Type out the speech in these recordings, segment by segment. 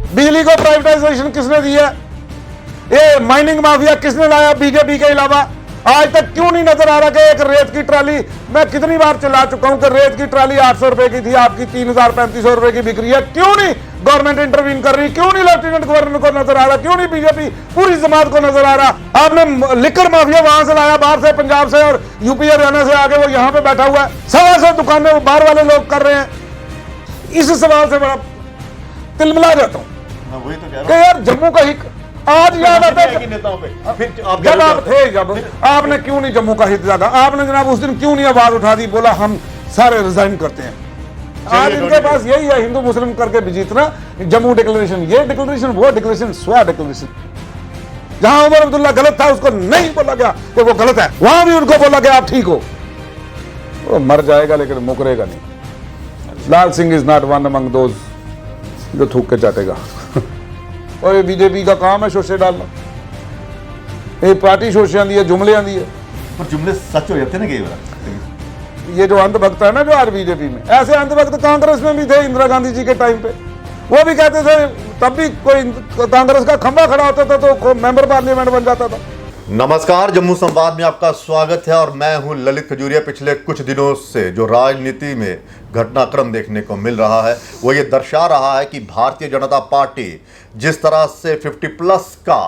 बिजली को प्राइवेटाइजेशन किसने दी है? ये माइनिंग माफिया किसने लाया बीजेपी के अलावा? आज तक क्यों नहीं नजर आ रहा कि एक रेत की ट्राली, मैं कितनी बार चिल्ला चुका हूं कि रेत की ट्राली 800 रुपए की थी, आपकी 3000-3500 रुपए की बिक रही है। क्यों नहीं गवर्नमेंट इंटरवीन कर रही? क्यों नहीं लेफ्टिनेंट गवर्नर को नजर आ रहा? क्यों नहीं बीजेपी पूरी जमात को नजर आ रहा? आपने लिकर माफिया वहां से लाया, बाहर से, पंजाब से और यूपी हरियाणा से आके वो यहां पे बैठा हुआ है। 125 दुकानें बाहर वाले लोग कर रहे हैं। इस सवाल से बड़ा तिलमिला जाता हूं वही तो कह कि रहा यार जम्मू का हित आज याद आता है नेताओं पे फिर आप जब आप थे, जब आपने क्यों नहीं जम्मू का हित जागा? आपने जनाब उस दिन क्यों नहीं आवाज उठा दी, बोला हम सारे रिजाइन करते हैं? आज इनके पास यही है हिंदू मुस्लिम करके भी जीतना, जम्मू डिक्लेरेशन, ये डिक्लेरेशन, वो डिक्लेरेशन, स्वा डिक्लेरेशन। जहां उमर अब्दुल्ला गलत था उसको नहीं बोला गया कि वो गलत है, वहां भी उनको बोला गया आप ठीक हो। वो मर जाएगा लेकिन मुकरेगा नहीं। Lal Singh is not one among those जो थूक के चाटेगा। और ये बीजेपी का काम है शोशे डालना, ये पार्टी शोशियां दी है, जुमले दी है। पर जुमले सच हो जाते हैं ना कई बार। ये जो अंधभक्त है ना जो आज बीजेपी में, ऐसे अंधभक्त कांग्रेस में भी थे इंदिरा गांधी जी के टाइम पे। वो भी कहते थे, तब भी कोई कांग्रेस का खंभा खड़ा होता था तो मेंबर पार्लियामेंट बन जाता था। नमस्कार, जम्मू संवाद में आपका स्वागत है और मैं हूं ललित खजूरिया। पिछले कुछ दिनों से जो राजनीति में घटनाक्रम देखने को मिल रहा है वो ये दर्शा रहा है कि भारतीय जनता पार्टी जिस तरह से 50+ का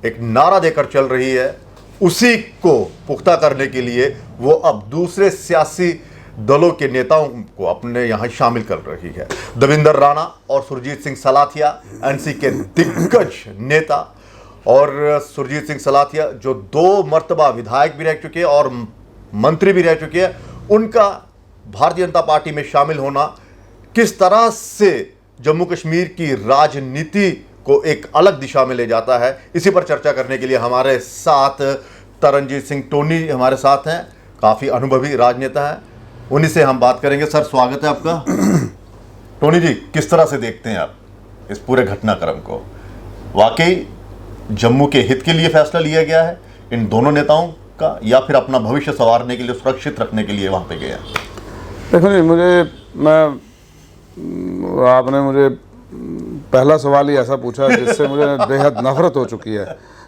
एक नारा देकर चल रही है, उसी को पुख्ता करने के लिए वो अब दूसरे सियासी दलों के नेताओं को अपने यहाँ शामिल कर रही है। देवेंद्र राणा और सुरजीत सिंह सलाथिया एनसी के दिग्गज नेता, और सुरजीत सिंह सलाथिया जो 2 मर्तबा विधायक भी रह चुके हैं और मंत्री भी रह चुके हैं, उनका भारतीय जनता पार्टी में शामिल होना किस तरह से जम्मू कश्मीर की राजनीति को एक अलग दिशा में ले जाता है, इसी पर चर्चा करने के लिए हमारे साथ तरनजीत सिंह टोनी हमारे साथ हैं। काफ़ी अनुभवी राजनेता हैं, उन्हीं से हम बात करेंगे। सर, स्वागत है आपका। टोनी जी, किस तरह से देखते हैं आप इस पूरे घटनाक्रम को? वाकई जम्मू के हित के लिए फैसला लिया गया है इन दोनों नेताओं का, या फिर अपना भविष्य संवारने के लिए, सुरक्षित रखने के लिए वहां पे गया? देखो जी, आपने मुझे पहला सवाल ही ऐसा पूछा जिससे मुझे बेहद नफरत हो चुकी है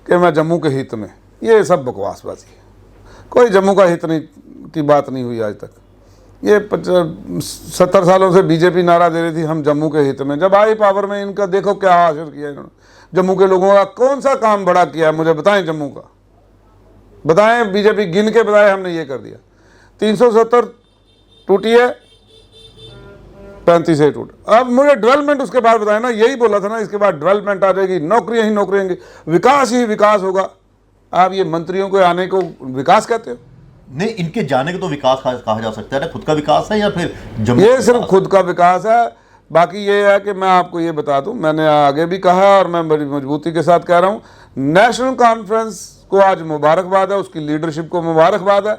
कि मैं जम्मू के हित में, ये सब बकवासबाजी है। कोई जम्मू का हित नहीं की बात नहीं हुई आज तक। ये 70 सालों से बीजेपी नारा दे रही थी हम जम्मू के हित में। जब आई पावर में इनका देखो क्या हासिल किया इन्होंने। जम्मू के लोगों का कौन सा काम बड़ा किया है मुझे बताएं? जम्मू का बताएं, बीजेपी गिन के बताए हमने ये कर दिया। 370 टूटी है, 35 टूट। अब मुझे डेवलपमेंट उसके बाद बताया ना, यही बोला था ना, इसके बाद डेवलपमेंट आ जाएगी, नौकरियां ही नौकरियां, विकास ही विकास होगा। आप ये मंत्रियों को आने को विकास कहते हो? नहीं, इनके जाने को तो विकास कहा जा सकता है ना। खुद का विकास है या फिर जम्मू? ये सिर्फ खुद का विकास है। बाकी ये है कि मैं आपको ये बता दूं, मैंने आगे भी कहा और मैं बड़ी मजबूती के साथ कह रहा हूं, नेशनल कॉन्फ्रेंस को आज मुबारकबाद है, उसकी लीडरशिप को मुबारकबाद है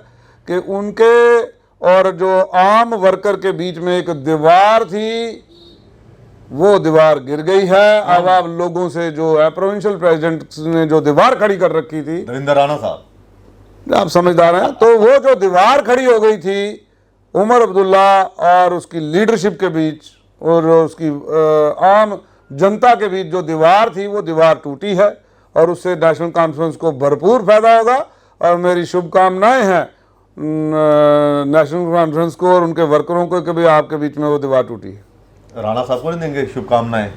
कि उनके और जो आम वर्कर के बीच में एक दीवार थी, वो दीवार गिर गई है। अब आप लोगों से जो है, प्रोविंशियल प्रेसिडेंट ने जो दीवार खड़ी कर रखी थी, देवेंद्र राणा साहब, आप समझदार हैं, तो वो जो दीवार खड़ी हो गई थी उमर अब्दुल्ला और उसकी लीडरशिप के बीच और उसकी आम जनता के बीच जो दीवार थी, वो दीवार टूटी है और उससे नेशनल कॉन्फ्रेंस को भरपूर फायदा होगा। और मेरी शुभकामनाएं हैं नेशनल कॉन्फ्रेंस को और उनके वर्करों को कि भी आपके बीच में वो दीवार टूटी है। राणा साहब को नहीं देंगे शुभकामनाएं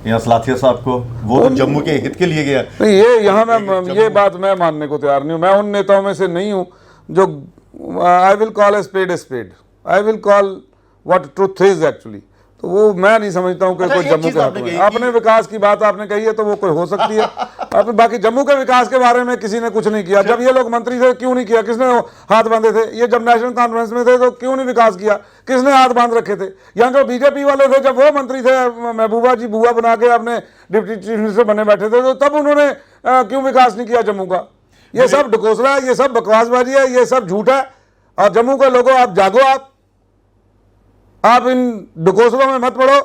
या सलाथिया साहब को? वो तो जम्मू के हित के लिए गया। नहीं, ये यहाँ मैं ये बात मैं मानने को तैयार नहीं हूँ। मैं उन नेताओं में से नहीं हूँ जो I will call a spade, I will call what truth is actually. तो वो मैं नहीं समझता हूँ कि कोई जम्मू के हक में। अपने विकास की बात आपने कही है तो वो कोई हो सकती है। अब बाकी जम्मू के विकास के बारे में किसी ने कुछ नहीं किया। जब ये लोग मंत्री थे क्यों नहीं किया? किसने हाथ बांधे थे? ये जब नेशनल कॉन्फ्रेंस में थे तो क्यों नहीं विकास किया? किसने हाथ बांध रखे थे? यहाँ जो बीजेपी वाले थे, जब वो मंत्री थे, महबूबा जी बुआ बना के अपने डिप्टी चीफ मिनिस्टर बने बैठे थे, तो तब उन्होंने क्यों विकास नहीं किया जम्मू का? ये सब ढकोसला है, ये सब बकवासबाजी है, ये सब झूठ है। और जम्मू के लोगों, आप जागो, आप इन ढकोसलों में मत पड़ो।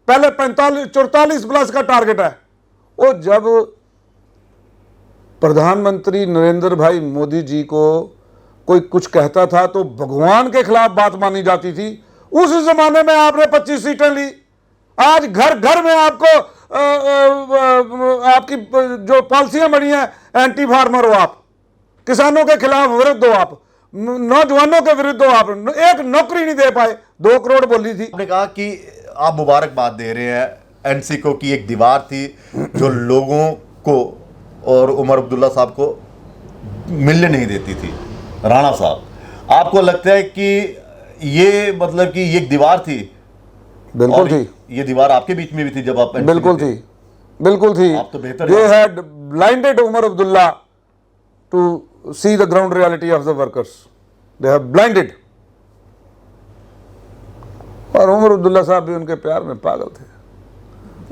पहले 44+ का टारगेट है। वो जब प्रधानमंत्री नरेंद्र भाई मोदी जी को कोई कुछ कहता था तो भगवान के खिलाफ बात मानी जाती थी। उस जमाने में आपने 25 सीटें ली आज घर घर में आपको आपकी जो पॉलिसियां बनी हैं, एंटी फार्मर हो आप, किसानों के खिलाफ विरुद्ध हो आप, नौजवानों के विरुद्ध हो आप, एक नौकरी नहीं दे पाए, 2 करोड़ बोली थी। आपने कहा कि आप मुबारकबाद दे रहे हैं एनसी को कि एक दीवार थी जो लोगों को और उमर अब्दुल्ला साहब को मिलने नहीं देती थी। राणा साहब, आपको लगता है कि ये मतलब कि ये एक दीवार थी? बिल्कुल थी। ये दीवार आपके बीच में भी थी जब आप NC बिल्कुल में थे? थी, बिल्कुल थी। आप तो बेहतर they had blinded Omar Abdullah to see the ground reality of the workers, they have blinded. और उमर अब्दुल्ला साहब भी उनके प्यार में पागल थे।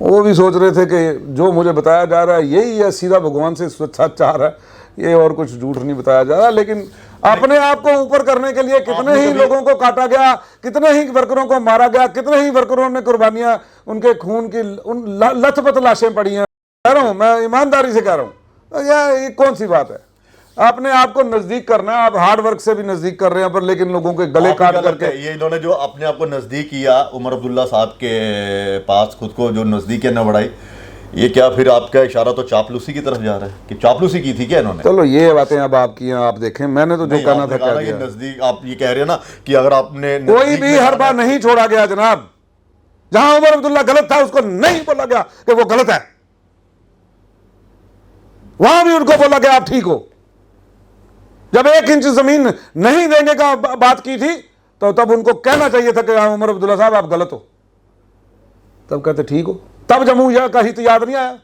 वो भी सोच रहे थे कि जो मुझे बताया जा रहा है यही है, सीधा भगवान से सच्चार है, ये और कुछ झूठ नहीं बताया जा रहा। लेकिन अपने आप को ऊपर करने के लिए कितने ही लोगों को काटा गया, कितने ही वर्करों को मारा गया, कितने ही वर्करों ने कुर्बानियां, उनके खून की उन लथपथ लाशें पड़ी हैं। कह रहा हूं, मैं ईमानदारी से कह रहा हूं, ये कौन सी बात है? अपने आप को नजदीक करना है, आप हार्ड वर्क से भी नजदीक कर रहे हैं, पर लेकिन लोगों के गले काट करके। ये इन्होंने जो अपने आप को नजदीक किया, उमर अब्दुल्ला साहब के पास खुद को जो नजदीक है न बढ़ाई, ये क्या फिर आपका इशारा तो चापलूसी की तरफ जा रहा है कि चापलूसी की थी क्या इन्होंने? चलो ये बातें अब आपकी हैं, आप देखें, मैंने तो जो कहना था कह दिया। नजदीक आप ये कह रहे हैं ना कि अगर आपने कोई भी हर बार नहीं छोड़ा गया जनाब। जहां उमर अब्दुल्ला गलत था उसको नहीं बोला गया कि वो गलत है, वहां भी उनको बोला गया आप ठीक हो। जब 1 इंच जमीन नहीं देने का बात की थी तो तब उनको कहना चाहिए था कि उमर अब्दुल्ला साहब आप गलत हो, तब कहते ठीक हो। तब जम्मू का हित याद नहीं आया।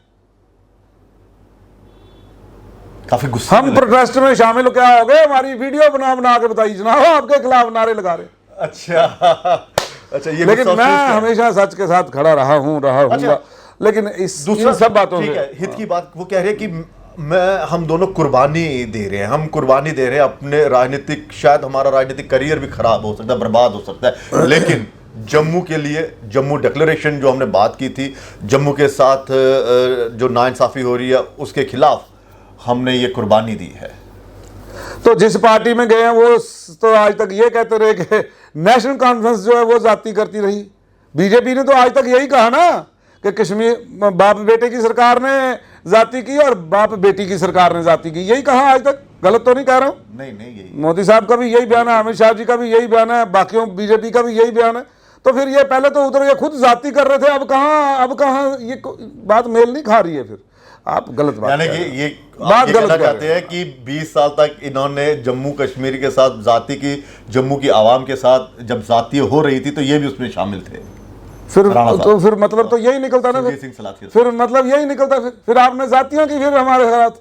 काफी गुस्सा हम प्रोटेस्ट में शामिल क्या हो गए, हमारी वीडियो बना बना के बताई जनाब, आपके खिलाफ नारे लगा रहे। अच्छा अच्छा, ये लेकिन मैं हमेशा सच के साथ खड़ा रहा हूंगा। लेकिन इन सब बातों ठीक से है, हित की बात वो कह रहे हैं कि हम दोनों कुर्बानी दे रहे हैं, हम कुर्बानी दे रहे हैं अपने राजनीतिक, शायद हमारा राजनीतिक करियर भी खराब हो सकता है, बर्बाद हो सकता है, लेकिन जम्मू के लिए, जम्मू डिक्लेरेशन जो हमने बात की थी, जम्मू के साथ जो नाइंसाफी हो रही है उसके खिलाफ हमने ये कुर्बानी दी है। तो जिस पार्टी में गए हैं वो तो आज तक ये कहते रहे कि नेशनल कॉन्फ्रेंस जो है वो जाती करती रही। बीजेपी ने तो आज तक यही कहा ना कि कश्मीर बाप बेटे की सरकार ने जाती की और बाप बेटी की सरकार ने जाती की, यही कहा आज तक। गलत तो नहीं कह रहा हूं? नहीं यही मोदी साहब का भी यही बयान है, अमित शाह जी का भी यही बयान है, बाकियों बीजेपी का भी यही बयान है। तो फिर ये पहले तो उधर ये खुद जाती कर रहे थे, अब कहां ये बात मेल नहीं खा रही है। फिर आप गलत बात, यानी कि ये बात ये गलत कहना चाहते हैं कि 20 साल तक इन्होंने जम्मू कश्मीर के साथ जाति की, जम्मू की आवाम के साथ जब जाति हो रही थी तो ये भी उसमें शामिल थे। फिर मतलब तो यही निकलता ना, फिर मतलब यही निकलता। फिर आपने जातियों की फिर हमारे साथ,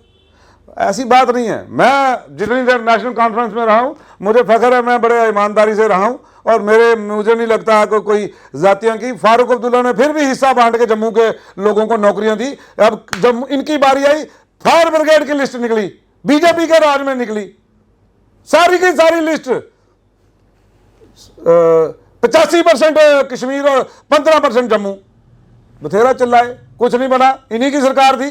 ऐसी बात नहीं है। मैं जितनी देर नेशनल कॉन्फ्रेंस में रहा हूं मुझे फख्र है, मैं बड़े ईमानदारी से रहा हूं और मुझे नहीं लगता कि कोई जातियों की। फारूक अब्दुल्ला ने फिर भी हिस्सा बांट के जम्मू के लोगों को नौकरियां दी। अब जब इनकी बारी आई, फायर ब्रिगेड की लिस्ट निकली, बीजेपी के राज में निकली, सारी की सारी लिस्ट 85% कश्मीर और 15% जम्मू। बथेरा चिल्लाए, कुछ नहीं बना, इन्हीं की सरकार थी।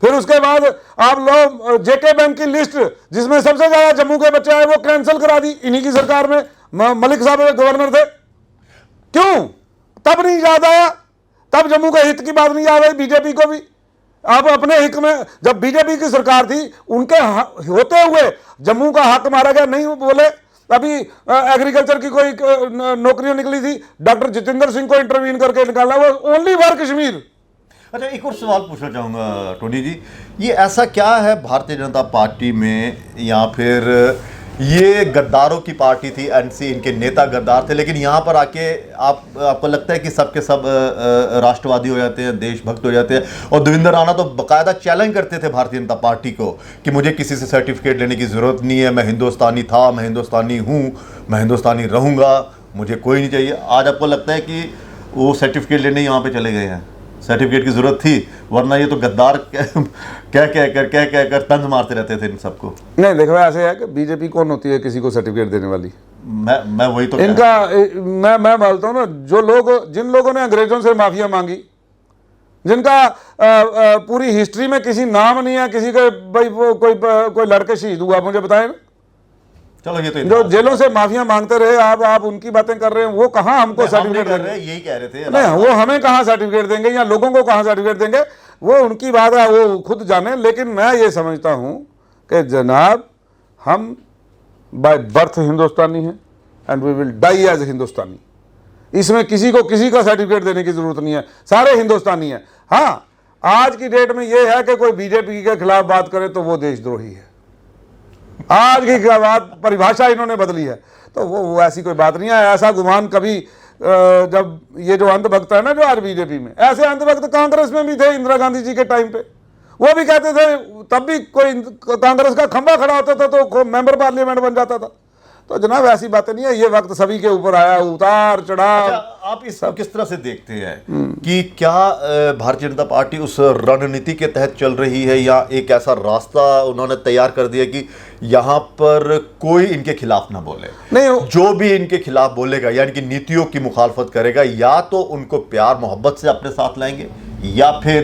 फिर उसके बाद आप लोग जेके बैंक की लिस्ट जिसमें सबसे ज्यादा जम्मू के बच्चे आए वो कैंसिल करा दी, इन्हीं की सरकार में। मलिक साहब गवर्नर थे। क्यों? तब नहीं याद आया, तब जम्मू के हित की बात नहीं याद आई बीजेपी को भी। आप अपने हित में, जब बीजेपी की सरकार थी उनके होते हुए जम्मू का हक मारा गया, नहीं बोले। अभी एग्रीकल्चर की कोई नौकरियां निकली थी, डॉक्टर जितेंद्र सिंह को इंटरवीन करके निकाला, वो ओनली फॉर कश्मीर। अच्छा, एक और सवाल पूछना चाहूँगा टोनी जी, ये ऐसा क्या है भारतीय जनता पार्टी में, या फिर ये गद्दारों की पार्टी थी एनसी, इनके नेता गद्दार थे, लेकिन यहाँ पर आके आपको लगता है कि सबके सब राष्ट्रवादी हो जाते हैं, देशभक्त हो जाते हैं? और देवेंद्र राणा तो बाकायदा चैलेंज करते थे भारतीय जनता पार्टी को कि मुझे किसी से सर्टिफिकेट लेने की ज़रूरत नहीं है, मैं हिंदुस्तानी था, मैं हिंदुस्तानी हूँ, मैं हिंदुस्तानी रहूँगा, मुझे कोई नहीं चाहिए। आज आपको लगता है कि वो सर्टिफिकेट लेने यहाँ पर चले गए हैं? सर्टिफिकेट की जरूरत थी, वरना ये तो गद्दार कह कर तंज मारते रहते थे इन सबको। नहीं देखो, ऐसे है कि बीजेपी कौन होती है किसी को सर्टिफिकेट देने वाली? मैं वही तो इनका मैं बोलता हूँ ना, जिन लोगों ने अंग्रेजों से माफिया मांगी, जिनका पूरी हिस्ट्री में किसी नाम नहीं है, किसी के भाई वो कोई लड़के शहीद हुआ, मुझे बताएं ना। चलो ये तो जो जेलों से माफिया मांगते रहे, आप उनकी बातें कर रहे हैं, वो कहाँ हमको सर्टिफिकेट कर देंगे? रहे हैं, यही कह रहे थे। नहीं, वो हमें कहाँ सर्टिफिकेट देंगे या लोगों को कहाँ सर्टिफिकेट देंगे, वो उनकी बात है, वो खुद जाने। लेकिन मैं ये समझता हूँ कि जनाब, हम बाय बर्थ हिंदुस्तानी हैं and we will die as Hindustani. इसमें किसी को किसी का सर्टिफिकेट देने की जरूरत नहीं है, सारे हिंदुस्तानी हैं। हाँ, आज की डेट में ये है कि कोई बीजेपी के खिलाफ बात करे तो वो देशद्रोही है। आज की बात, परिभाषा इन्होंने बदली है, तो वो ऐसी कोई बात नहीं है। ऐसा गुमान कभी जब ये जो अंधभक्त है ना जो आज बीजेपी में, ऐसे अंधभक्त कांग्रेस में भी थे इंदिरा गांधी जी के टाइम पे। वो भी कहते थे, तब भी कोई कांग्रेस का खंभा खड़ा होता था तो मेंबर पार्लियामेंट बन जाता था। तो जनाब ऐसी बातें नहीं है, ये वक्त सभी के ऊपर आया, उतार चढ़ाव। आप इसको किस तरह से देखते हैं कि क्या भारतीय जनता पार्टी उस रणनीति के तहत चल रही है, या एक ऐसा रास्ता उन्होंने तैयार कर दिया कि यहाँ पर कोई इनके खिलाफ ना बोले? नहीं, जो भी इनके खिलाफ बोलेगा या इनकी नीतियों की मुखालफत करेगा, या तो उनको प्यार मोहब्बत से अपने साथ लाएंगे, या फिर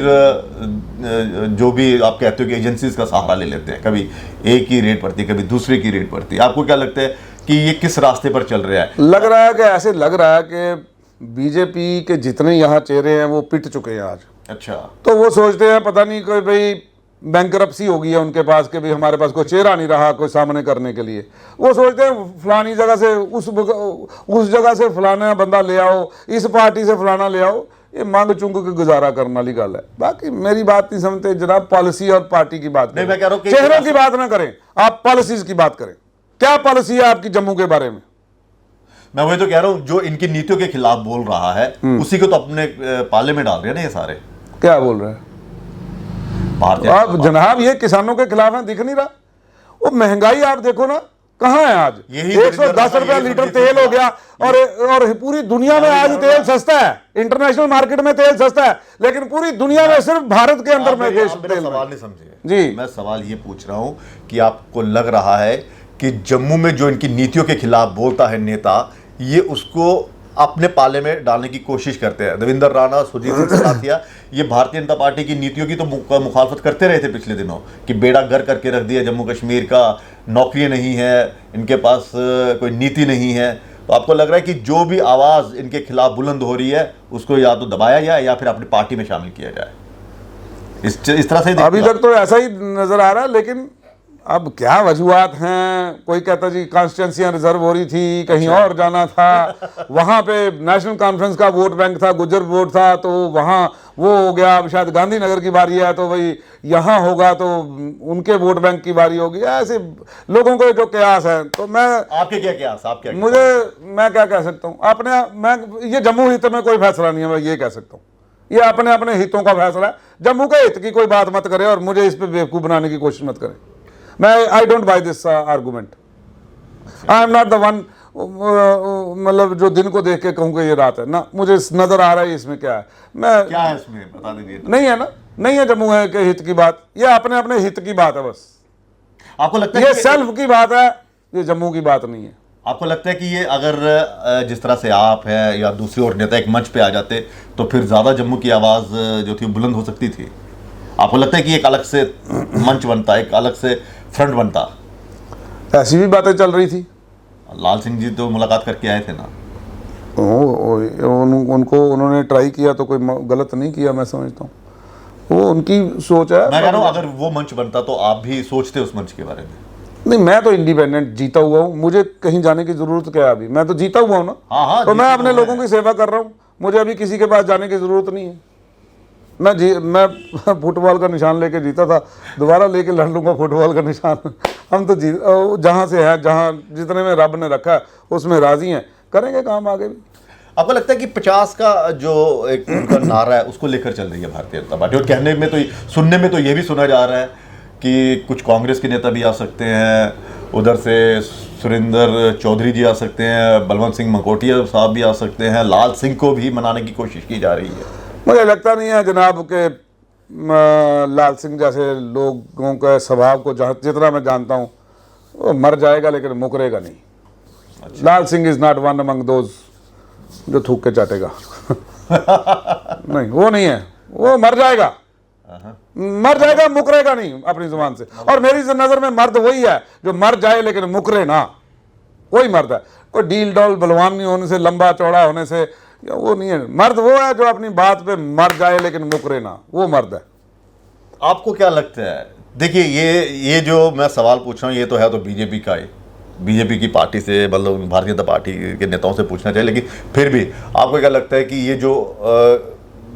जो भी आप कहते हो कि एजेंसीज का सहारा ले लेते हैं, कभी एक की रेड पड़ती है, कभी दूसरे की रेड पड़ती है। आपको क्या लगता है कि ये किस रास्ते पर चल रहा है? लग रहा है कि ऐसे लग रहा है कि बीजेपी के जितने यहाँ चेहरे हैं वो पिट चुके हैं आज। अच्छा, तो वो सोचते हैं पता नहीं कोई भाई बैंकरप्सी हो गई है उनके पास कि भाई हमारे पास कोई चेहरा नहीं रहा कोई सामने करने के लिए। वो सोचते हैं फलानी जगह से उस जगह से फलाना बंदा ले आओ, इस पार्टी से फलाना ले आओ। ये मांग चुंग के गुजारा करने वाली गल है। बाकी मेरी बात नहीं समझते जनाब, पॉलिसी और पार्टी की बात नहीं, मैं कह रहा हूं कि चेहरों की बात ना करें, आप पॉलिसीज की बात करें। क्या पॉलिसी है आपकी जम्मू के बारे में? मैं वही तो कह रहा हूं, जो इनकी नीतियों के खिलाफ बोल रहा है उसी को तो अपने पाले में डाल रहे हैं ना ये सारे। क्या बोल रहे हैं भारतीय आप जनाब? ये किसानों के खिलाफ है, दिख नहीं रहा? वो महंगाई आप देखो ना, कहाँ है आज? यही 110 रुपया लीटर तेल हो गया, और पूरी दुनिया में आज तेल सस्ता है। इंटरनेशनल मार्केट में तेल सस्ता है, लेकिन पूरी दुनिया में सिर्फ भारत के अंदर में आप मेरा सवाल नहीं समझे जी। मैं सवाल ये पूछ रहा हूं कि आपको लग रहा है कि जम्मू में जो इनकी नीतियों के खिलाफ बोलता है नेता, ये उसको अपने पाले में डालने की कोशिश करते हैं? देवेंद्र राणा, सुरजीत सिंह साथिया, ये भारतीय जनता पार्टी की नीतियों की तो मुखालफत करते रहे थे पिछले दिनों कि बेड़ा गर्क करके रख दिया जम्मू कश्मीर का, नौकरियां नहीं है, इनके पास कोई नीति नहीं है। तो आपको लग रहा है कि जो भी आवाज़ इनके खिलाफ बुलंद हो रही है उसको या तो दबाया जाए या फिर अपनी पार्टी में शामिल किया जाए? इस तरह से अभी तक तो ऐसा ही नजर आ रहा है, लेकिन अब क्या वजूहात हैं? कोई कहता जी कॉन्स्टिट्यूंसियां रिजर्व हो रही थी, कहीं और जाना था, वहां पे नेशनल कॉन्फ्रेंस का वोट बैंक था, गुज्जर वोट था, तो वहां वो हो गया। अब शायद गांधीनगर की बारी है तो भाई यहाँ होगा तो उनके वोट बैंक की बारी होगी। ऐसे लोगों को जो कयास है, तो मैं आपके क्या कयास, आप क्या मैं क्या कह सकता हूँ अपने, मैं ये जम्मू हित में कोई फैसला नहीं है, मैं ये कह सकता हूँ। ये अपने अपने हितों का फैसला है। जम्मू के हित की कोई बात मत करे और मुझे इस पर बेवकूफ़ बनाने की कोशिश मत करें। मैं I don't by this argument. I am not the one, मतलब जो दिन को देख के कहूँगा ये रात है ना, मुझे नजर आ रहा है इसमें क्या है। मैं क्या है इसमें बता दीजिए। नहीं है ना, नहीं है जम्मू है के हित की बात, ये अपने अपने हित की बात है बस। आपको लगता है ये सेल्फ की बात है, ये जम्मू की बात नहीं है। आपको लगता है कि ये अगर जिस तरह से आप हैं या दूसरी और नेता एक मंच पे आ जाते तो फिर ज़्यादा जम्मू की आवाज़ जो थी बुलंद हो सकती थी? आपको लगता है कि एक अलग से मंच बनता, एक अलग से फ्रंट बनता? ऐसी भी बातें चल रही थी। लाल सिंह जी तो मुलाकात करके आए थे ना। उनको उन्होंने ट्राई किया तो कोई गलत नहीं किया, मैं समझता हूँ वो उनकी सोच है। मैं कह रहा हूँ अगर वो मंच बनता तो आप भी सोचते उस मंच के बारे में? नहीं, मैं तो इंडिपेंडेंट जीता हुआ हूँ, मुझे कहीं जाने की जरूरत क्या है? अभी मैं तो जीता हुआ हूँ ना। हाँ, तो मैं अपने लोगों की सेवा कर रहा हूँ, मुझे अभी किसी के पास जाने की जरूरत नहीं है। मैं फुटबॉल का निशान लेके जीता था, दोबारा लेके लड़ लूंगा फुटबॉल का निशान। हम तो जहाँ से है, जहाँ जितने में रब ने रखा है उसमें राजी हैं, करेंगे काम आगे भी। आपको लगता है कि 50 का जो एक उनका नारा है उसको लेकर चल रही है भारतीय जनता पार्टी? और कहने में तो, सुनने में तो ये भी सुना जा रहा है कि कुछ कांग्रेस के नेता भी आ सकते हैं, उधर से सुरेंद्र चौधरी जी आ सकते हैं, बलवंत सिंह मकोटिया साहब भी आ सकते हैं, लाल सिंह को भी मनाने की कोशिश की जा रही है। मुझे लगता नहीं है जनाब के लाल सिंह जैसे लोगों का स्वभाव को जितना मैं जानता हूँ, वो मर जाएगा लेकिन मुकरेगा नहीं। अच्छा। Lal Singh is not one among those जो थूक के चाटेगा। नहीं, वो नहीं है, वो मर जाएगा, मुकरेगा नहीं अपनी जुबान से। और मेरी नजर में मर्द वही है जो मर जाए लेकिन मुकरे ना। कोई मर्द है, कोई डील डॉल बलवान नहीं होने से, लंबा चौड़ा होने से, या वो नहीं है। मर्द वो है जो अपनी बात पे मर जाए लेकिन मुकरे ना, वो मर्द है। आपको क्या लगता है, देखिए ये जो मैं सवाल पूछ रहा हूँ ये तो है तो बीजेपी का ही, बीजेपी की पार्टी से, मतलब भारतीय जनता पार्टी के नेताओं से पूछना चाहिए, लेकिन फिर भी आपको क्या लगता है कि ये जो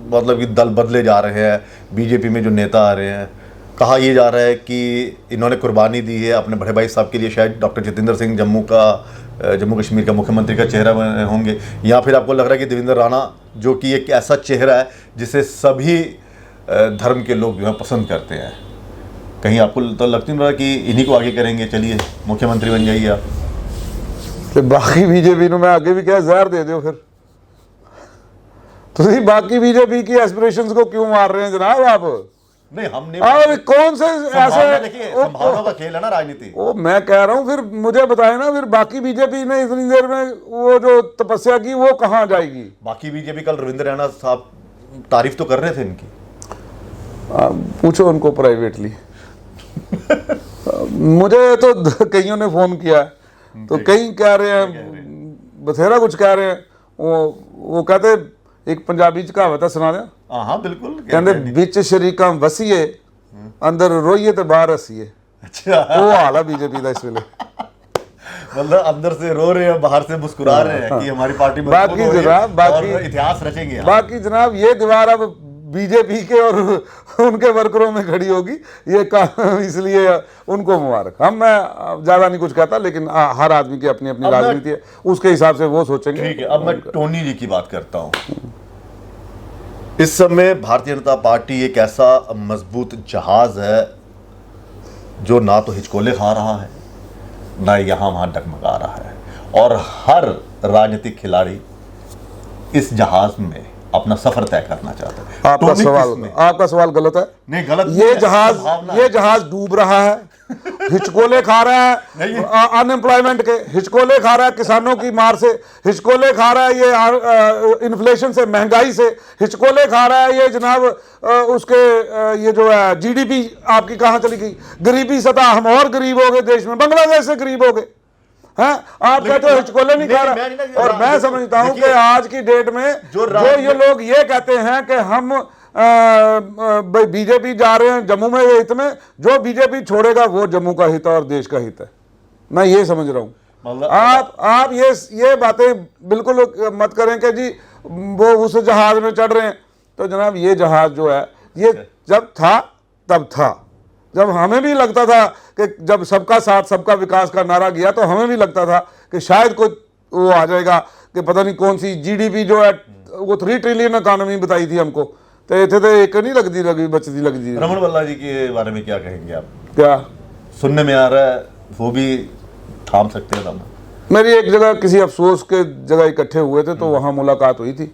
मतलब कि दल बदले जा रहे हैं, बीजेपी में जो नेता आ रहे हैं, कहा यह जा रहा है कि इन्होंने कुर्बानी दी है अपने बड़े भाई साहब के लिए, शायद डॉक्टर जितेंद्र सिंह जम्मू कश्मीर का मुख्यमंत्री का चेहरा होंगे, या फिर आपको लग रहा है कि देवेंद्र राणा जो कि एक ऐसा चेहरा है जिसे सभी धर्म के लोग जो है पसंद करते हैं, कहीं आपको तो लगती नहीं रहा कि इन्हीं को आगे करेंगे, चलिए मुख्यमंत्री बन जाइए आप? तो बाकी बीजेपी में आगे भी क्या जहर दे दो फिर, तो बाकी बीजेपी की एस्पिरेशंस को क्यों मार रहे हैं जनाब आप? नहीं हमने कौन से ऐसे, संभावना का खेल है ना राजनीति। वो मैं कह रहा हूँ, फिर मुझे बताए ना, फिर बाकी बीजेपी ने इतनी देर में वो जो तपस्या की वो कहाँ जाएगी? बाकी बीजेपी कल रविंद्र रैना साहब तारीफ तो कर रहे थे इनकी, पूछो उनको प्राइवेटली। मुझे तो कईयों ने फोन किया है, तो कई कह रहे हैं, बथेरा कुछ कह रहे हैं, वो कहते एक पंजाबी च कहावत है, सुना दें? हाँ बिल्कुल, कहते बिच शरीका वसीए अंदर रोइए तो बाहर हसीए। अच्छा, वो हाल है बीजेपी का इस वेले। मतलब अंदर से रो रहे हैं, बाहर से मुस्कुरा रहे हैं कि हमारी पार्टी बाकी जनाब, बाकी इतिहास रचेंगे। बाकी जनाब ये दीवार अब बीजेपी के और उनके वर्करों में खड़ी होगी, ये इसलिए उनको मुबारक। मैं ज्यादा नहीं कुछ कहता, लेकिन हर आदमी की अपनी अपनी राजनीति है, उसके हिसाब से वो सोचेंगे। ठीक है, अब मैं टोनी जी की बात करता हूँ। इस समय भारतीय जनता पार्टी एक ऐसा मजबूत जहाज है जो ना तो हिचकोले खा रहा है, ना यहाँ वहाँ डगमगा रहा है, और हर राजनीतिक खिलाड़ी इस जहाज में अपना सफर तय करना चाहता है। आपका सवाल गलत है। नहीं गलत, ये जहाज डूब रहा है, हिचकोले खा रहा है, अनएम्प्लॉयमेंट के हिचकोले खा रहा है, किसानों की मार से हिचकोले खा रहा है, ये इन्फ्लेशन से, महंगाई से हिचकोले खा रहा है, ये जनाब उसके ये जो है जीडीपी आपकी कहाँ चली गई, गरीबी सतह, हम और गरीब हो गए देश में, बांग्लादेश से गरीब हो गए हैं। आप कहते हो हिचकोले नहीं खा रहा, और मैं समझता हूं कि आज की डेट में जो ये लोग ये कहते हैं कि हम बीजेपी जा रहे हैं जम्मू में हित में, जो बीजेपी छोड़ेगा वो जम्मू का हित है और देश का हित है, मैं ये समझ रहा हूं। आप ये बातें बिल्कुल मत करें कि जी वो उस जहाज में चढ़ रहे हैं। तो जनाब ये जहाज जो है, ये जब था तब था, जब हमें भी लगता था कि जब सबका साथ सबका विकास का नारा गया तो हमें भी लगता था कि शायद कोई वो आ जाएगा कि पता नहीं कौन सी जीडीपी जो है वो 3 ट्रिलियन इकॉनमी बताई थी हमको, तो ये तो एक नहीं लगती बचती लगती। रमन बल्ला जी के बारे में क्या कहेंगे आप? क्या सुनने में आ रहा है वो भी थाम सकते हैं दम? मेरी एक जगह किसी अफसोस के जगह इकट्ठे हुए थे, तो वहाँ मुलाकात हुई थी,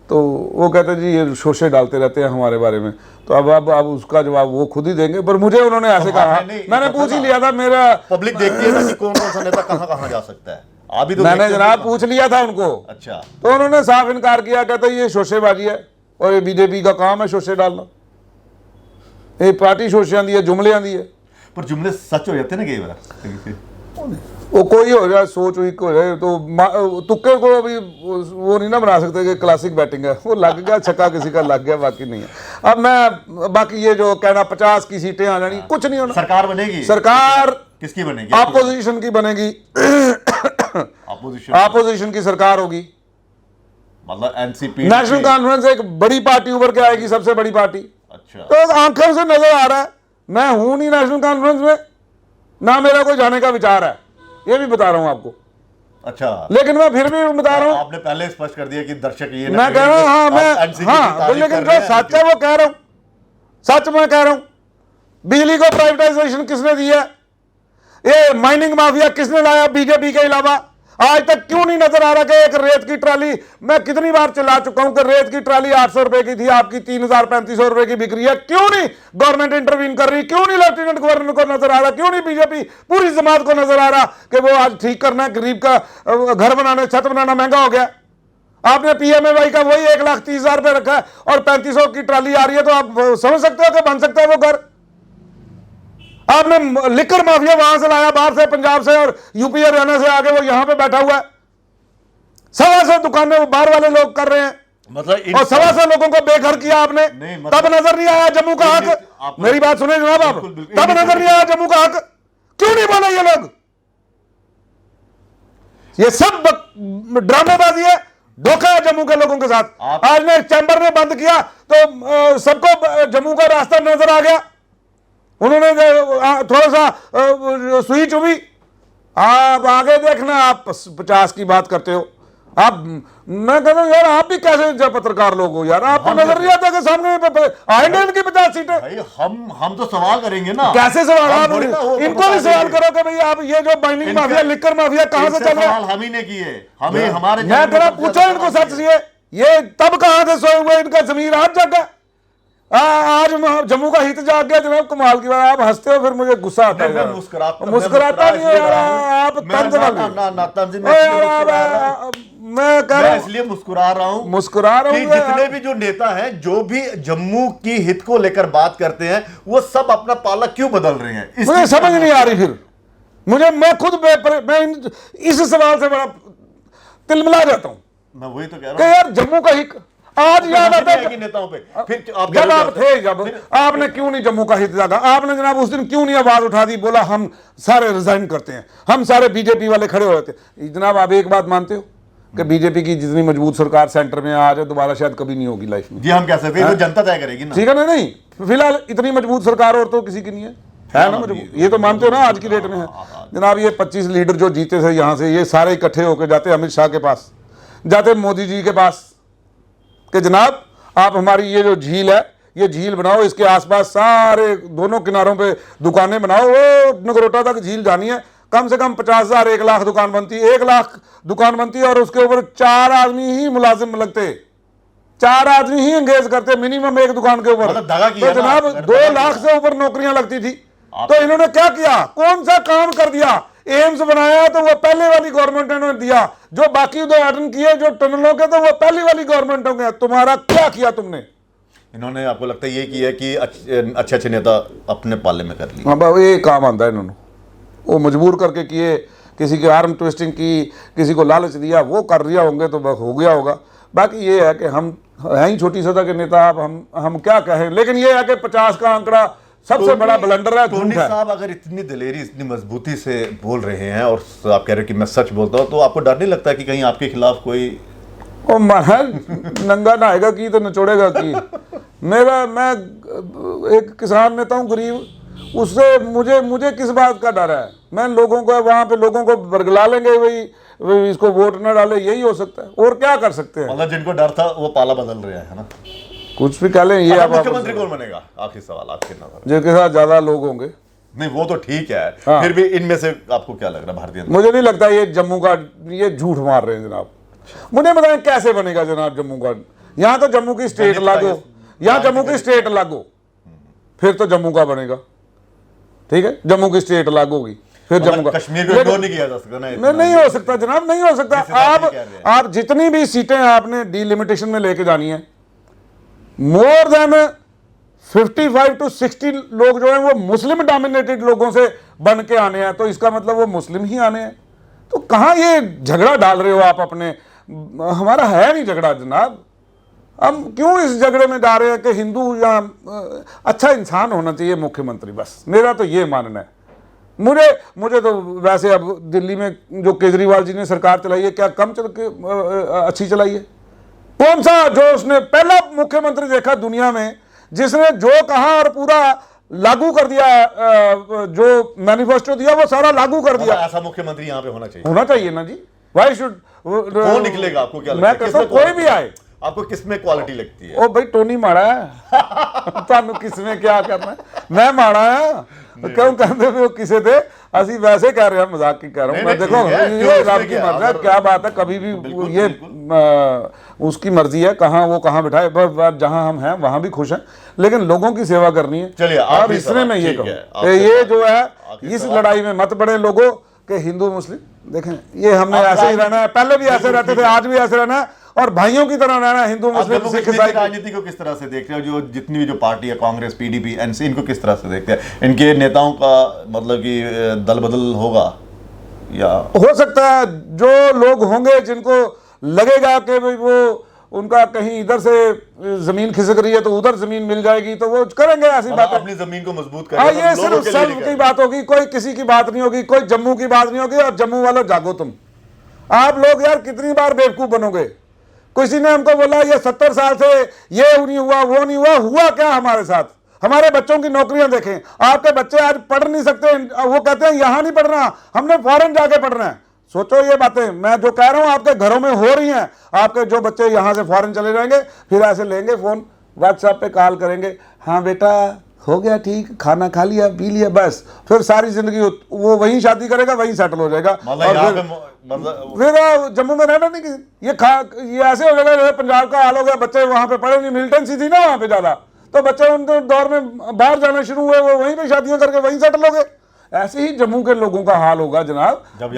तो वो कहते जी ये शोशे डालते रहते हैं हमारे बारे में, तो अब उसका जवाब वो खुद ही देंगे। पर मुझे उन्होंने ऐसे कहा, मैंने पूछ ही लिया था, मेरा पब्लिक देखती है ना कि कौन कौन सा नेता कहाँ कहाँ जा सकता है, आप भी तो मैंने जनाब पूछ लिया था उनको। अच्छा, तो उन्होंने साफ इनकार किया, कहते ये शोशेबाजी है और ये बीजेपी का काम है शोशे डालना, ये पार्टी शोशे आंदी है, जुमले आंदी है। पर जुमले सच हो जाते ना कई बार, वो कोई हो जाए, सोच वीक हो जाए, तो तुक्के को अभी वो नहीं ना बना सकते कि क्लासिक बैटिंग है, वो लग गया छक्का किसी का लग गया, बाकी नहीं है। अब मैं बाकी ये जो कहना 50 की सीटें आ जानी, कुछ नहीं होना। सरकार बनेगी, सरकार किसकी बनेगी? ऑपोजिशन की बनेगी। ऑपोजिशन की सरकार होगी, मतलब एनसीपी, नेशनल कॉन्फ्रेंस एक बड़ी पार्टी उभर के आएगी, सबसे बड़ी पार्टी। अच्छा, तो आंखों से नजर आ रहा है, मैं हूं नहीं नेशनल कॉन्फ्रेंस में, ना मेरा कोई जाने का विचार है, ये भी बता रहा हूं आपको। अच्छा, लेकिन मैं फिर भी बता रहा हूं, आपने पहले स्पष्ट कर दिया कि दर्शक ये मैं कह रहा हूं, लेकिन जो सच है वो कह रहा हूं, सच मैं कह रहा हूं। बिजली को प्राइवेटाइजेशन किसने दिया? ये माइनिंग माफिया किसने लाया बीजेपी के अलावा? आज तक क्यों नहीं नजर आ रहा कि एक रेत की ट्राली, मैं कितनी बार चिल्ला चुका हूं कि रेत की ट्राली 800 रुपए की थी, आपकी 3000-3500 रुपए की बिक रही है, क्यों नहीं गवर्नमेंट इंटरवीन कर रही? क्यों नहीं लेफ्टिनेंट गवर्नर को नजर आ रहा? क्यों नहीं बीजेपी पूरी जमात को नजर आ रहा कि वो आज ठीक करना है? गरीब का घर बनाना, छत बनाना महंगा हो गया, आपने पीएमएवाई का वही 1,30,000 रुपए रखा है और 3500 की ट्राली आ रही है, तो आप समझ सकते हो कि बन सकता है वो घर? आपने लिकर माफिया वहां से लाया, बाहर से, पंजाब से और यूपी हरियाणा से आके वो यहां पे बैठा हुआ है। 125 दुकानें वो बाहर वाले लोग कर रहे हैं, मतलब और 125 लोगों को बेघर किया आपने। तब नजर नहीं आया जम्मू का हक? मेरी बात सुने जनाब आप, तब नजर नहीं आया जम्मू का हक? क्यों नहीं बोले ये लोग? ये सब ड्रामेबाजी है, धोखा है जम्मू के लोगों के साथ। आज ने चैंबर ने बंद किया तो सबको जम्मू का रास्ता नजर आ गया, उन्होंने थोड़ा सा सुई चुभी। आप आगे देखना, आप 50 की बात करते हो आप। मैं कहता हूं यार, आप भी कैसे पत्रकार लोग हो यार, आपको नजर नहीं आता कि सामने आएंगे इनकी 50 सीटें? भाई हम तो सवाल करेंगे ना। कैसे सवाल? आप इनको भी सवाल करो कि भाई आप ये जो बाइंडिंग माफिया, लिकर माफिया कहां से चल रहा है? हम ही ने किए, हमें हमारे मैं जरा पूछो इनको सच ये तब कहां से सोए हुए, इनका जमीर आज जगा। आज जम्मू का हित जाग गया जनाब, कमाल की बात। आप हंसते हो फिर मुझे गुस्सा आता है। मुस्कुराता नहीं हो यार आप, तंज मैं कह रहा हूं, इसलिए मुस्कुरा रहा हूं कि जितने भी जो नेता हैं, जो भी जम्मू की हित को लेकर बात करते हैं, वो सब अपना पाला क्यों बदल रहे हैं? मुझे समझ नहीं आ रही। फिर मैं खुद मैं इस सवाल से बड़ा तिलमिला जाता हूं। मैं वही तो कह रहा हूं यार जम्मू का हित आज याद आता है नेताओं पे। फिर जब आप थे, जब आपने क्यों नहीं जम्मू का हित जागा? आपने जनाब उस दिन क्यों नहीं आवाज उठा दी, बोला हम सारे रिजाइन करते हैं, हम सारे बीजेपी वाले खड़े हो थे? जनाब आप एक बात मानते हो कि बीजेपी की जितनी मजबूत सरकार सेंटर में आज है, दोबारा शायद कभी नहीं होगी लाइफ में? जी हम कह सकते हैं, तो जनता तय करेगी ना। ठीक है ना? नहीं, फिलहाल इतनी मजबूत सरकार और तो किसी की नहीं है ना मजबूत। ये तो मानते हो ना आज की डेट में है जनाब। ये 25 लीडर जो जीते थे यहाँ से, ये सारे इकट्ठे होकर जाते अमित शाह के पास, जाते मोदी जी के पास कि जनाब आप हमारी ये जो झील है, ये झील बनाओ, इसके आसपास सारे दोनों किनारों पे दुकानें बनाओ, वो नगरोटा तक झील जानी है। कम से कम 50,000 1 लाख दुकान बनती, 1 लाख दुकान बनती और उसके ऊपर 4 आदमी ही मुलाजिम लगते, 4 आदमी ही एंगेज करते मिनिमम एक दुकान के ऊपर। तो जनाब 2 लाख से ऊपर नौकरियां लगती थी। तो इन्होंने क्या किया? कौन सा काम कर दिया? एम्स बनाया तो वो पहले वाली गवर्नमेंट ने दिया, जो बाकी उद्घाटन किए जो टनलों के, तो वो पहली वाली गवर्नमेंट हो गया। तुम्हारा क्या किया तुमने? इन्होंने आपको लगता है ये किया कि अच्छे अच्छे नेता अपने पाले में कर लिए? हाँ, ये काम आता है इन्होंने, वो मजबूर करके किए, किसी की आर्म ट्विस्टिंग की, किसी को लालच दिया, वो कर दिया होंगे तो हो गया होगा। बाकी ये है कि हम हैं ही छोटी सतह के नेता, आप हम क्या कहें। लेकिन ये है कि 50 का आंकड़ा सबसे बड़ा ब्लंडर है, टोनी साहब अगर इतनी दिलेरी, इतनी मजबूती से बोल रहे हैं और आप कह रहे हैं कि मैं सच बोलता हूं, तो आपको डर नहीं लगता कि कहीं आपके खिलाफ कोई नंगा नहाएगा की तो निचोड़ेगा की? मैं एक किसान नेता हूं, गरीब, उससे मुझे किस बात का डर है? मैं लोगों को वहां पे लोगों को बरगला लेंगे, वही इसको वोट न डाले, यही हो सकता है। और क्या कर सकते हैं? मतलब जिनको डर था वो पाला बदल रहा है ना? कुछ भी कह लें। ये आप मुख्यमंत्री कौन बनेगा? आखिरी सवाल आपके नजर, जिनके साथ ज्यादा लोग होंगे। नहीं वो तो ठीक है, हाँ। फिर भी इनमें से आपको क्या लग रहा है? भारतीय मुझे नहीं लगता ये जम्मू का, ये झूठ मार रहे हैं जनाब। मुझे बताएं कैसे बनेगा जनाब जम्मू का? यहाँ तो जम्मू की स्टेट लागू, यहाँ जम्मू की स्टेट लागू, फिर तो जम्मू का बनेगा। ठीक है, जम्मू की स्टेट लागू होगी, फिर जम्मू का। कश्मीर को इग्नोर नहीं किया जा सकता ना? नहीं हो सकता जनाब, नहीं हो सकता। आप जितनी भी सीटें आपने डिलिमिटेशन में लेके जानी है, मोर देन 55 to 60 लोग जो हैं वो मुस्लिम डोमिनेटेड लोगों से बन के आने हैं, तो इसका मतलब वो मुस्लिम ही आने हैं। तो कहाँ ये झगड़ा डाल रहे हो आप अपने? हमारा है नहीं झगड़ा जनाब, हम क्यों इस झगड़े में डाल रहे हैं कि हिंदू या अच्छा इंसान होना चाहिए मुख्यमंत्री? बस मेरा तो ये मानना है। मुझे तो वैसे अब दिल्ली में जो केजरीवाल जी ने सरकार चलाई है, क्या कम अच्छी चलाई है? कौन सा जो उसने पहला मुख्यमंत्री देखा दुनिया में जिसने जो कहा और पूरा लागू कर दिया, जो मैनिफेस्टो दिया वो सारा लागू कर दिया? ऐसा मुख्यमंत्री यहाँ पे होना चाहिए ना जी। वाई शुड कौन निकलेगा? आपको क्या लगता है? मैं कहता हूं कोई भी आए। आपको किसमें क्वालिटी लगती है? ओ भाई टोनी माड़ा है ਤੁਹਾਨੂੰ किसमें क्या करना है? मैं माड़ा है क्यों कहते हो किसे थे? असि वैसे कह रहे हैं, मजाक की कह रहा हूँ मैं। देखो ये रब की मर्जी है, क्या बात है, कभी भी ये उसकी मर्जी है, कहाँ वो कहाँ बिठाए, जहाँ हम हैं वहां भी खुश हैं, लेकिन लोगों की सेवा करनी है। चलिए और इसलिए मैं ये कहूँ ये जो है, इस लड़ाई में मत पड़े लोगों के हिंदू मुस्लिम। देखें ये हमने ऐसे ही रहना है, पहले भी ऐसे रहते थे, आज भी ऐसे रहना है, और भाइयों की तरह रहना, हिंदू आप मुस्लिम जम्मू सिख कश्मीर की ईसाई। राजनीति को किस तरह से देखते हो? जो जितनी भी जो पार्टी है, कांग्रेस, पीडीपी, एनसी, इनको किस तरह से देखते हैं? इनके नेताओं का मतलब कि दल बदल होगा या हो सकता है जो लोग होंगे जिनको लगेगा कि भाई वो उनका कहीं इधर से जमीन खिसक रही है तो उधर जमीन मिल जाएगी, तो वो करेंगे ऐसी मतलब बातें। अपनी जमीन को मजबूत हाँ, करें, ये सिर्फ सब की बात होगी, कोई किसी की बात नहीं होगी, कोई जम्मू की बात नहीं होगी। और जम्मू वालों जागो तुम, आप लोग यार कितनी बार बेवकूफ बनोगे। किसी ने हमको बोला ये 70 साल से ये नहीं हुआ वो नहीं हुआ, हुआ क्या हमारे साथ? हमारे बच्चों की नौकरियां देखें, आपके बच्चे आज पढ़ नहीं सकते, वो कहते हैं यहां नहीं पढ़ना, हमने फॉरेन जाके पढ़ना है। सोचो ये बातें मैं जो कह रहा हूं आपके घरों में हो रही हैं। आपके जो बच्चे यहां से फॉरेन चले जाएंगे, फिर ऐसे लेंगे फोन, व्हाट्सएप पे कॉल करेंगे, हाँ बेटा हो गया ठीक, खाना खा लिया पी लिया, बस फिर सारी जिंदगी वो वहीं शादी करेगा, वहीं सेटल हो जाएगा। फिर जम्मू में रहना नहीं ये ऐसे हो जाएगा जैसे पंजाब का हाल हो गया। बच्चे वहां पे पढ़े नहीं, मिलिटेंसी थी ना वहां पे ज्यादा, तो बच्चे उनके दौर में बाहर जाना शुरू हुए, वो वहीं पे शादियां करके वहीं सेटल हो गए। ऐसे ही जम्मू के लोगों का हाल होगा जनाब, जब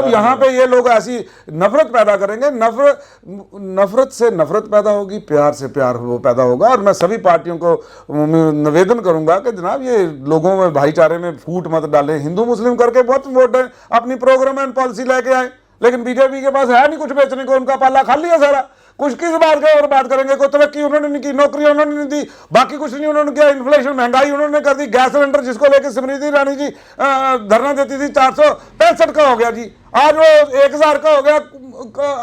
यहाँ पे ये लोग ऐसी नफरत पैदा करेंगे। नफरत से नफरत पैदा होगी, प्यार से प्यार वो पैदा होगा। और मैं सभी पार्टियों को निवेदन करूंगा कि जनाब ये लोगों में भाईचारे में फूट मत डालें। हिंदू मुस्लिम करके बहुत वोट है, अपनी प्रोग्राम एंड पॉलिसी लेके आए, लेकिन बीजेपी के पास है नहीं कुछ बेचने को, उनका पाला खाली है सारा। कुछ किस बात का और बात करेंगे? कोई तरक्की उन्होंने नहीं की, नौकरी उन्होंने नहीं दी, बाकी कुछ नहीं उन्होंने किया। इन्फ्लेशन, महंगाई उन्होंने कर दी। गैस सिलेंडर जिसको लेकर स्मृति ईरानी जी धरना देती थी 465 का हो गया जी, आज वो 1000 का हो गया।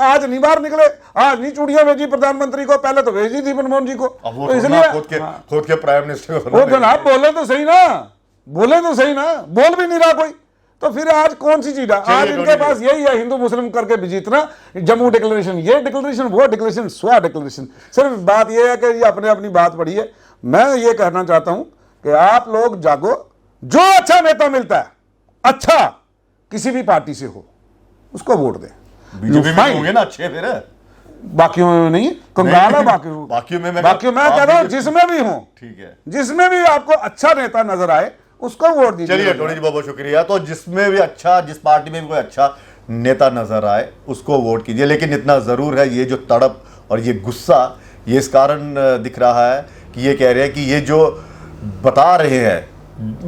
आज नहीं बाहर निकले, आज नहीं चूड़ियां भेजी प्रधानमंत्री को, पहले तो भेजी थी मनमोहन जी को। तो इसलिए खुद के प्राइम मिनिस्टर को वो जनाब बोले तो सही ना, बोले तो सही ना, बोल भी नहीं रहा कोई। तो फिर आज कौन सी चीज है? आज इनके पास यही है, हिंदू मुस्लिम करके भी जीतना, जम्मू डिक्लेरेशन, ये डिक्लेरेशन, वो डिक्लेरेशन, स्वा डिक्लेरेशन। सिर्फ बात ये है कि ये अपने अपनी बात पढ़ी है। मैं ये कहना चाहता हूं कि आप लोग जागो, जो अच्छा नेता मिलता है, अच्छा किसी भी पार्टी से हो, उसको वोट दें। बीजेपी में होंगे ना अच्छे, फिर बाकियों में नहीं, कंगाल है बाकियों में मैं कह रहा हूं जिसमें भी हूं, ठीक है, जिसमें भी आपको अच्छा नेता नजर आए उसको वोट दीजिए। चलिए टोनी जी बहुत बहुत शुक्रिया। तो जिसमें भी अच्छा, जिस पार्टी में भी कोई अच्छा नेता नजर आए उसको वोट कीजिए। लेकिन इतना जरूर है, ये जो तड़प और ये गुस्सा, ये इस कारण दिख रहा है कि ये कह रहे हैं कि ये जो बता रहे हैं,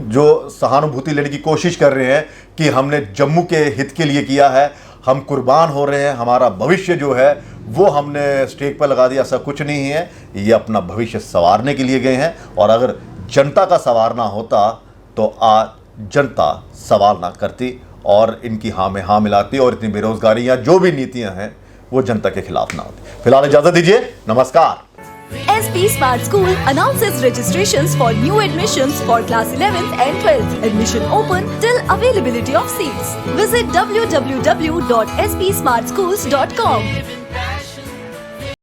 जो सहानुभूति लेने की कोशिश कर रहे हैं कि हमने जम्मू के हित के लिए किया है, हम कुर्बान हो रहे हैं, हमारा भविष्य जो है वो हमने स्टेक पर लगा दिया, ऐसा कुछ नहीं है। ये अपना भविष्य संवारने के लिए गए हैं। और अगर जनता का संवारना होता तो आज जनता सवाल ना करती और इनकी हाँ में हाँ मिलाती, और इतनी बेरोजगारी या जो भी नीतियां हैं वो जनता के खिलाफ ना होती। फिलहाल इजाजत दीजिए, नमस्कार। SP Smart School announces registrations for new admissions for class 11th and 12th. Admission open till availability of seats. Visit www.spsmartschools.com.